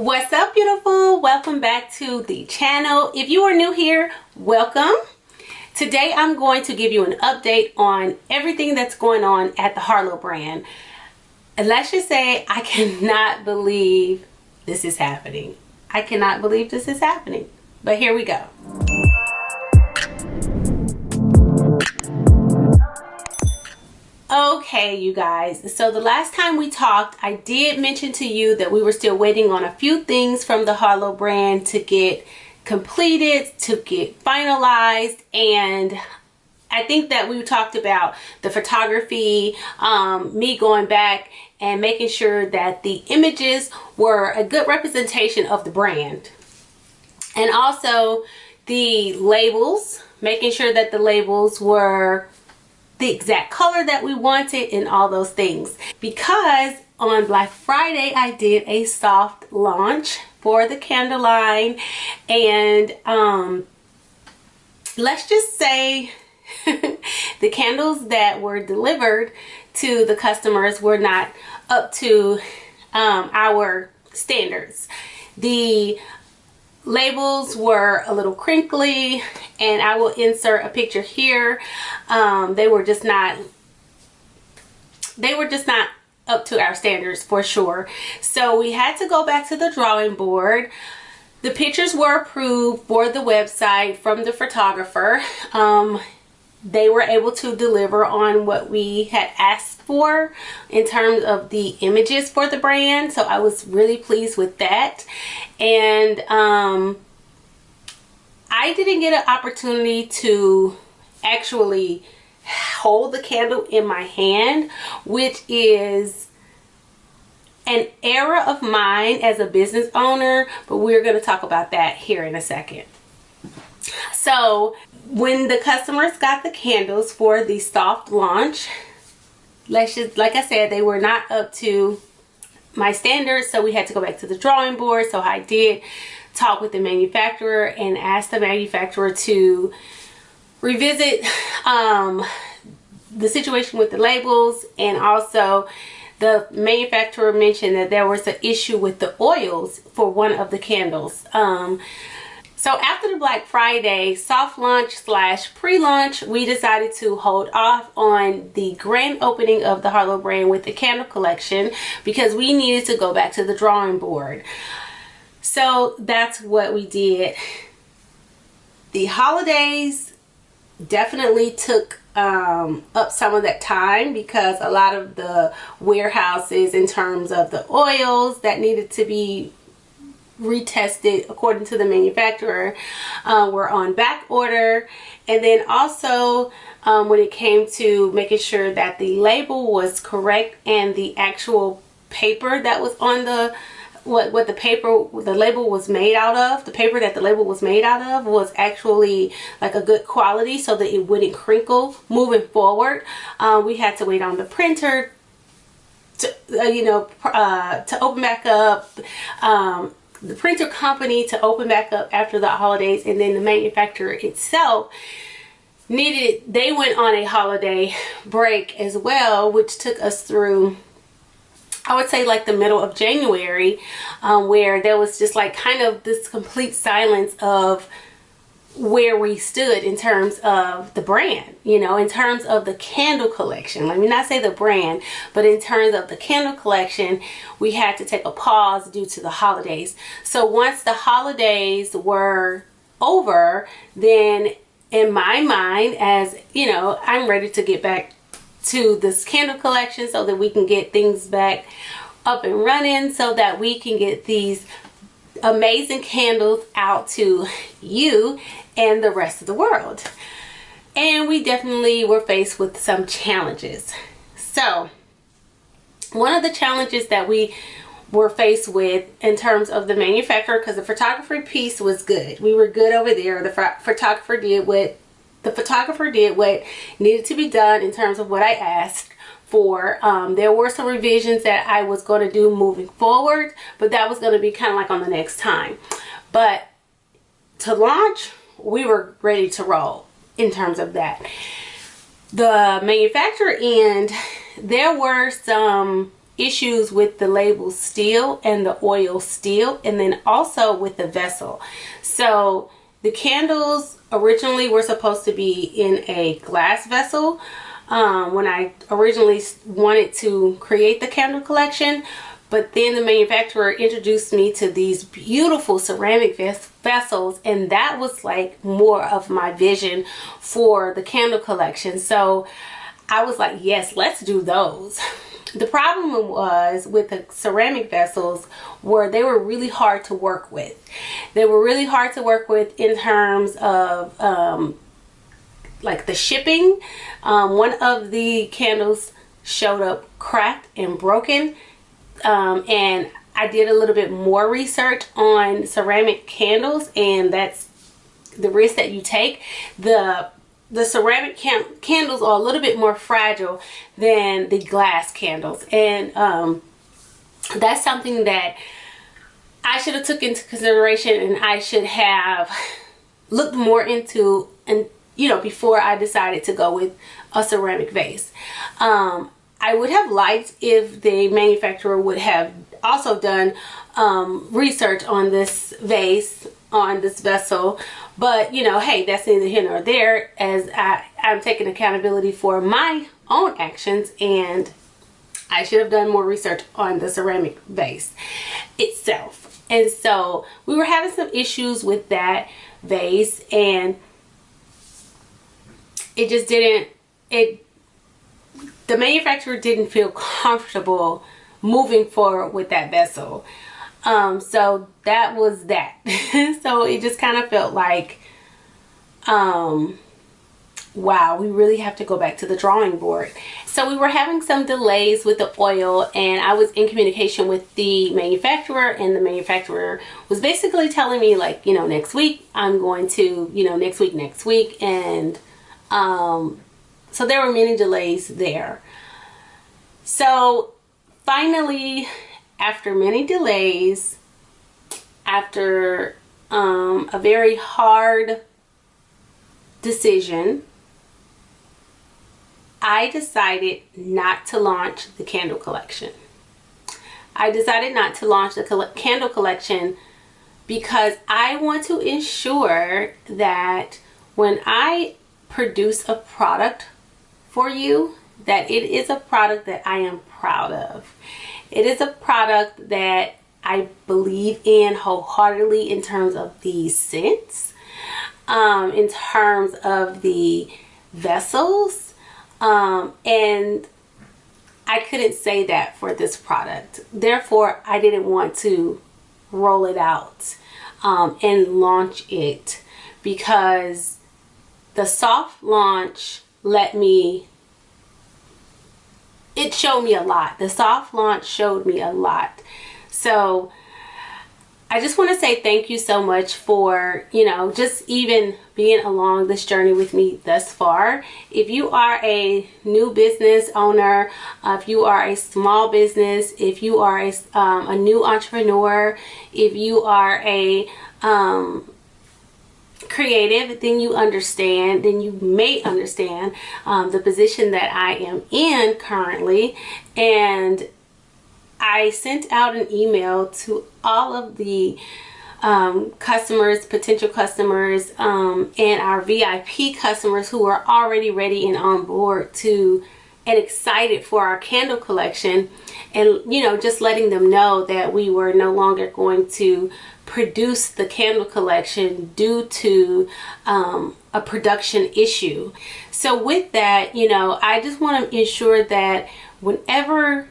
What's up, beautiful? Welcome back to the channel. If you are new here, welcome. Today I'm going to give you an update on everything that's going on at the HARLOW brand. And let's just say I cannot believe this is happening. I cannot believe this is happening. But here we go. Okay, you guys, so the last time we talked, I did mention to you that we were still waiting on a few things from the HARLOW brand to get completed, to get finalized, and I think that we talked about the photography, me going back and making sure that the images were a good representation of the brand, and also the labels, making sure that the labels were the exact color that we wanted and all those things. Because on Black Friday I did a soft launch for the candle line, and let's just say the candles that were delivered to the customers were not up to our standards. The labels were a little crinkly, and I will insert a picture here. They were just not up to our standards for sure. So we had to go back to the drawing board. The pictures were approved for the website from the photographer. They were able to deliver on what we had asked for in terms of the images for the brand, so I was really pleased with that. And I didn't get an opportunity to actually hold the candle in my hand, which is an error of mine as a business owner, but we're going to talk about that here in a second. So when the customers got the candles for the soft launch, like I said, they were not up to my standards, so we had to go back to the drawing board. So I did talk with the manufacturer and ask the manufacturer to revisit the situation with the labels, and also the manufacturer mentioned that there was an issue with the oils for one of the candles. So after the Black Friday soft launch / pre-launch, we decided to hold off on the grand opening of the HARLOW brand with the candle collection because we needed to go back to the drawing board. So that's what we did. The holidays definitely took up some of that time because a lot of the warehouses, in terms of the oils that needed to be retested according to the manufacturer, were on back order. And then also when it came to making sure that the label was correct and the actual paper that was on the the label was made out of, the paper that the label was made out of was actually like a good quality so that it wouldn't crinkle moving forward. We had to wait on the printer to to open back up, the printer company to open back up after the holidays, and then the manufacturer itself they went on a holiday break as well, which took us through, I would say, like the middle of January, where there was just like kind of this complete silence of where we stood in terms of the brand, in terms of the candle collection. Let me not say the brand, but in terms of the candle collection, we had to take a pause due to the holidays. So once the holidays were over, then in my mind, as I'm ready to get back to this candle collection so that we can get things back up and running, so that we can get these amazing candles out to you and the rest of the world. And we definitely were faced with some challenges. So one of the challenges that we were faced with in terms of the manufacturer, because the photography piece was good, we were good over there. The photographer did what needed to be done in terms of what I asked for. There were some revisions that I was going to do moving forward, but that was going to be kind of like on the next time. But to launch, we were ready to roll in terms of that. The manufacturer end, there were some issues with the label still and the oil still, and then also with the vessel. So the candles originally were supposed to be in a glass vessel when I originally wanted to create the candle collection, but then the manufacturer introduced me to these beautiful ceramic vessels, and that was like more of my vision for the candle collection. So I was like, yes, let's do those. The problem was with the ceramic vessels were they were really hard to work with. They were really hard to work with in terms of like the shipping. One of the candles showed up cracked and broken, and I did a little bit more research on ceramic candles, and that's the risk that you take. The ceramic candles are a little bit more fragile than the glass candles, and that's something that I should have took into consideration, and I should have looked more into, and before I decided to go with a ceramic vase. I would have liked if the manufacturer would have also done research on this vase, on this vessel, but hey, that's neither here nor there, as I'm taking accountability for my own actions, and I should have done more research on the ceramic vase itself. And so we were having some issues with that vase, and it just didn't, the manufacturer didn't feel comfortable moving forward with that vessel. So that was that. So it just kind of felt like, wow, we really have to go back to the drawing board. So we were having some delays with the oil, and I was in communication with the manufacturer, and the manufacturer was basically telling me like, next week I'm going to, next week. And, so there were many delays there. So finally, after many delays, after a very hard decision, I decided not to launch the candle collection. I decided not to launch the candle collection because I want to ensure that when I produce a product for you, that it is a product that I am proud of. It is a product that I believe in wholeheartedly in terms of the scents, in terms of the vessels, and I couldn't say that for this product. Therefore, I didn't want to roll it out and launch it, because the soft launch it showed me a lot. The soft launch showed me a lot. So I just want to say thank you so much for, just even being along this journey with me thus far. If you are a new business owner, if you are a small business, if you are a new entrepreneur, if you are a creative, then you may understand the position that I am in currently. And I sent out an email to all of the customers, potential customers, and our VIP customers who are already ready and on board and excited for our candle collection, and just letting them know that we were no longer going to produce the candle collection due to a production issue. So with that, I just want to ensure that whenever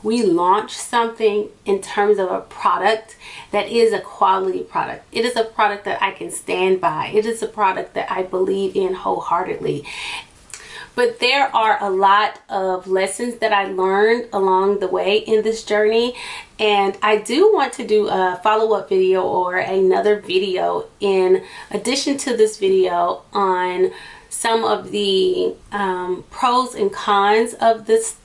we launch something in terms of a product that is a quality product, it is a product that I can stand by, it is a product that I believe in wholeheartedly. But there are a lot of lessons that I learned along the way in this journey, and I do want to do a follow-up video or another video in addition to this video on some of the pros and cons of this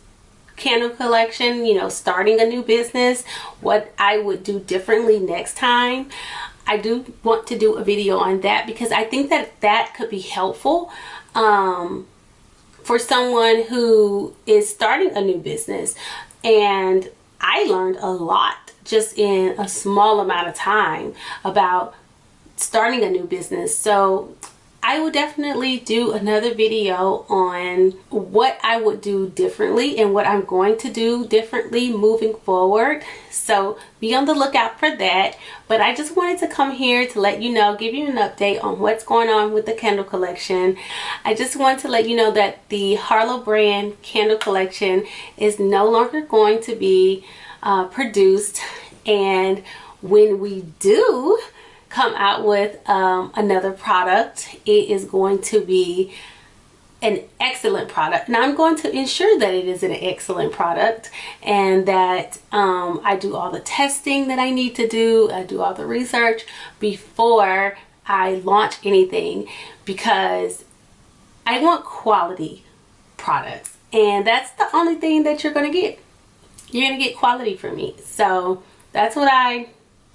candle collection, starting a new business, what I would do differently next time. I do want to do a video on that because I think that could be helpful for someone who is starting a new business. And I learned a lot just in a small amount of time about starting a new business. So I will definitely do another video on what I would do differently and what I'm going to do differently moving forward. So be on the lookout for that. But I just wanted to come here to let you know, give you an update on what's going on with the candle collection. I just want to let you know that the HARLOW brand candle collection is no longer going to be produced. And when we do come out with another product, it is going to be an excellent product. Now I'm going to ensure that it is an excellent product and that I do all the testing that I need to do. I do all the research before I launch anything, because I want quality products, and that's the only thing that you're going to get. You're going to get quality from me. So that's what I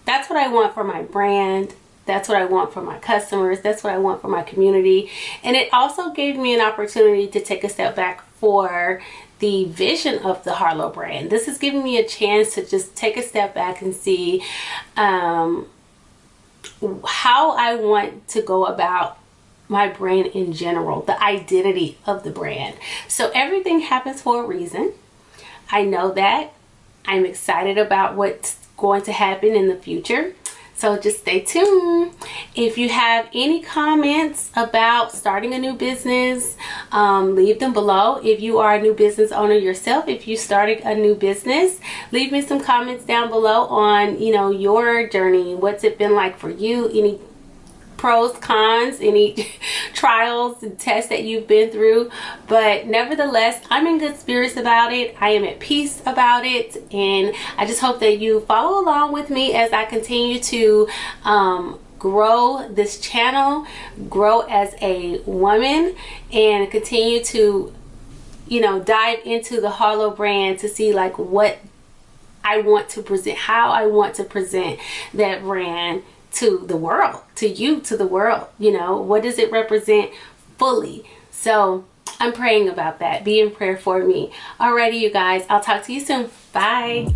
want for my brand. That's what I want for my customers. That's what I want for my community. And it also gave me an opportunity to take a step back for the vision of the HARLOW brand. This is giving me a chance to just take a step back and see how I want to go about my brand in general, the identity of the brand. So everything happens for a reason. I know that. I'm excited about what's going to happen in the future. So just stay tuned. If you have any comments about starting a new business, leave them below. If you are a new business owner yourself, if you started a new business, leave me some comments down below on, you know, your journey. What's it been like for you? Any pros, cons, any trials and tests that you've been through. But nevertheless, I'm in good spirits about it. I am at peace about it, and I just hope that you follow along with me as I continue to grow this channel, grow as a woman, and continue to, you know, dive into the HARLOW brand to see like what I want to present, how I want to present that brand to the world, to you, to the world. You know, what does it represent fully? So I'm praying about that. Be in prayer for me. Alrighty, you guys, I'll talk to you soon. Bye.